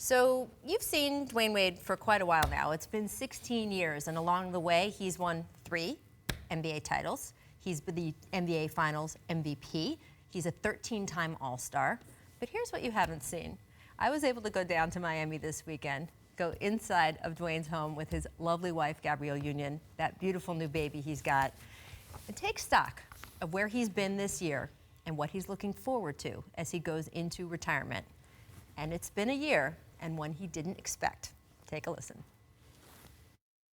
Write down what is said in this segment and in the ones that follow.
So you've seen Dwyane Wade for quite a while now. It's been 16 years, and along the way, he's won 3 NBA titles. He's been the NBA Finals MVP. He's a 13-time All-Star. But here's what you haven't seen. I was able to go down to Miami this weekend, go inside of Dwyane's home with his lovely wife, Gabrielle Union, that beautiful new baby he's got, and take stock of where he's been this year and what he's looking forward to as he goes into retirement. And it's been a year, and one he didn't expect. Take a listen.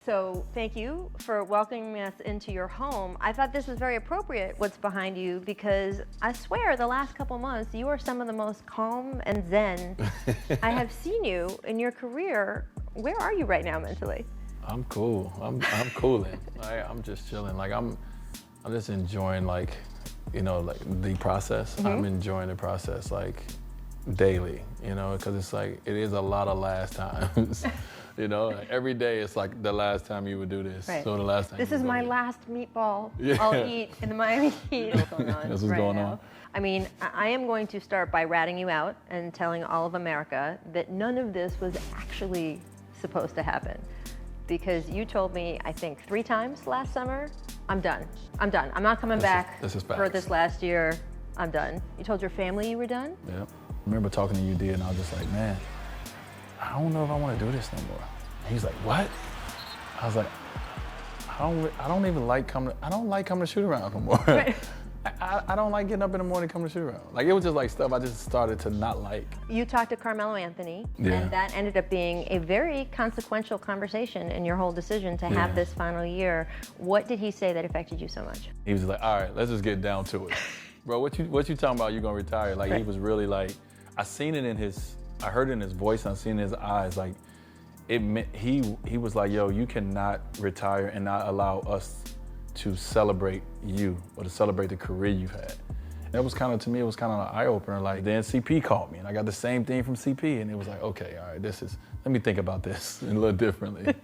So thank you for welcoming us into your home. I thought this was very appropriate, what's behind you, because I swear the last couple months, you are some of the most calm and zen I have seen you in your career. Where are you right now mentally? I'm cool. I'm cooling. I'm just chilling. Like I'm just enjoying the process. Mm-hmm. I'm enjoying the process daily, because it's it is a lot of last times. Every day it's like the last time you would do this. Right. So the last time. This is my last meatball Yeah. I'll eat in the Miami Heat. What's going on That's what's right going now. on. I mean, I am going to start by ratting you out and telling all of America that none of this was actually supposed to happen. Because you told me, I think 3 times last summer, I'm done. I'm done. I'm not coming back this is for facts. this last year. I'm done. You told your family you were done? Yeah. I remember talking to UD and I was just like, man, I don't know if I want to do this no more. He's like, what? I was like, I don't even like coming. I don't like coming to shoot around no more. Right. I don't like getting up in the morning coming to shoot around. It was just stuff I just started to not like. You talked to Carmelo Anthony, Yeah. and that ended up being a very consequential conversation in your whole decision to have Yeah. this final year. What did he say that affected you so much? He was like, all right, let's just get down to it. Bro, what you talking about? You gonna retire? Right. He was really I seen it in I heard it in his voice, and I seen it in his eyes. It meant he was like, yo, you cannot retire and not allow us to celebrate you or to celebrate the career you've had. And that was to me, it was kind of an eye opener. Then CP called me and I got the same thing from CP, and it was like, okay, all right, let me think about this a little differently.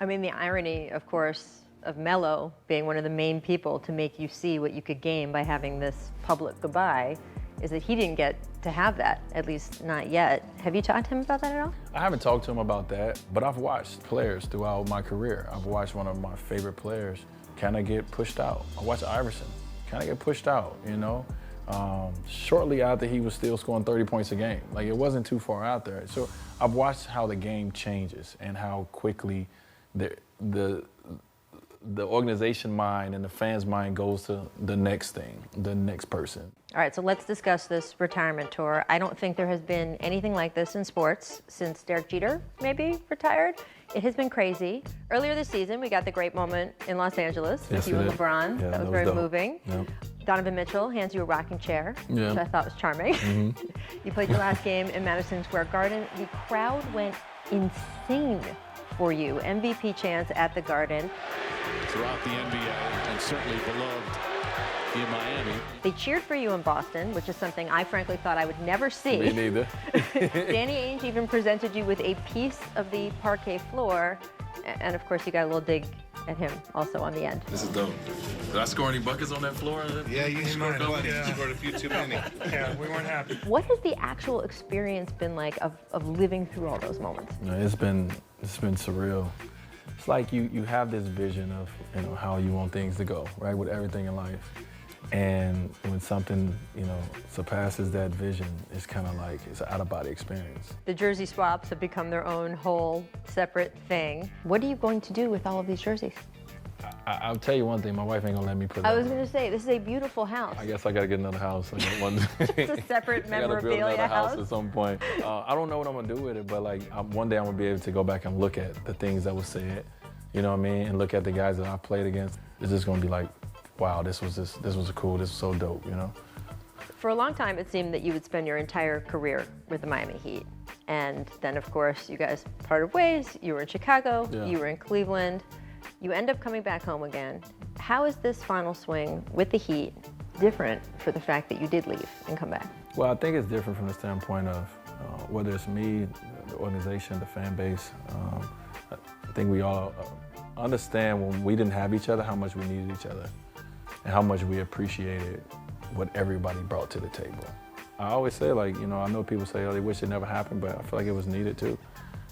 I mean, the irony, of course, of Melo being one of the main people to make you see what you could gain by having this public goodbye is that he didn't get to have that, at least not yet. Have you talked to him about that at all? I haven't talked to him about that, but I've watched players throughout my career. I've watched one of my favorite players kind of get pushed out. I watched Iverson kind of get pushed out, shortly after he was still scoring 30 points a game. It wasn't too far out there. So I've watched how the game changes and how quickly the organization mind and the fans' mind goes to the next thing, the next person. All right, so let's discuss this retirement tour. I don't think there has been anything like this in sports since Derek Jeter maybe retired. It has been crazy. Earlier this season, we got the great moment in Los Angeles with Yes, you we and did. LeBron. Yeah, that was that very was dope. moving. Yep. Donovan Mitchell hands you a rocking chair, Yeah. which I thought was charming. Mm-hmm. You played your last game in Madison Square Garden. The crowd went insane for you. MVP chants at the Garden. Throughout the NBA and certainly beloved in Miami. They cheered for you in Boston, which is something I frankly thought I would never see. Me neither. Danny Ainge even presented you with a piece of the parquet floor, and of course you got a little dig at him also on the end. This is dope. Did I score any buckets on that floor? Yeah, you scored a few too many. Yeah, we weren't happy. What has the actual experience been like of living through all those moments? It's been surreal. It's like you have this vision of how you want things to go, right, with everything in life. And when something, surpasses that vision, it's kind of it's an out-of-body experience. The jersey swaps have become their own whole separate thing. What are you going to do with all of these jerseys? I'll tell you one thing, my wife ain't gonna let me put I that was on. going to say, this is a beautiful house. I guess I gotta get another house. It's a separate I gotta build memorabilia another house house. at some point. I don't know what I'm gonna do with it, but one day I'm gonna be able to go back and look at the things that was said, you know what I mean, and look at the guys that I played against. It's just gonna be wow, this was cool, this was so dope, For a long time, it seemed that you would spend your entire career with the Miami Heat. And then, of course, you guys parted ways. You were in Chicago, Yeah. you were in Cleveland. You end up coming back home again. How is this final swing with the Heat different for the fact that you did leave and come back? Well, I think it's different from the standpoint of whether it's me, the organization, the fan base. I think we all understand when we didn't have each other, how much we needed each other and how much we appreciated what everybody brought to the table. I always say, like, you know, I know people say, oh, they wish it never happened, but I feel like it was needed too,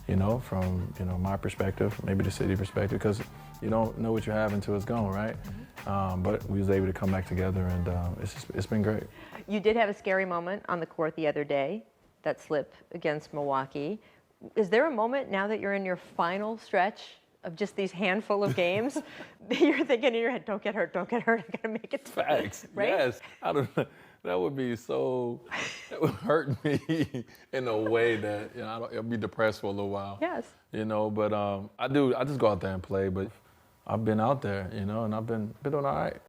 you know, from, you know, my perspective, maybe the city perspective, because you don't know what you have until it's gone, right? But we was able to come back together, and it's been great. You did have a scary moment on the court the other day, that slip against Milwaukee. Is there a moment now that you're in your final stretch of just these handful of games that you're thinking in your head, don't get hurt, I gotta make it. Facts, right? yes. I don't know. That would be so, that would hurt me in a way that, you know, I'll be depressed for a little while. Yes. You know, but I just go out there and play, but I've been out there, you know, and I've been doing all right.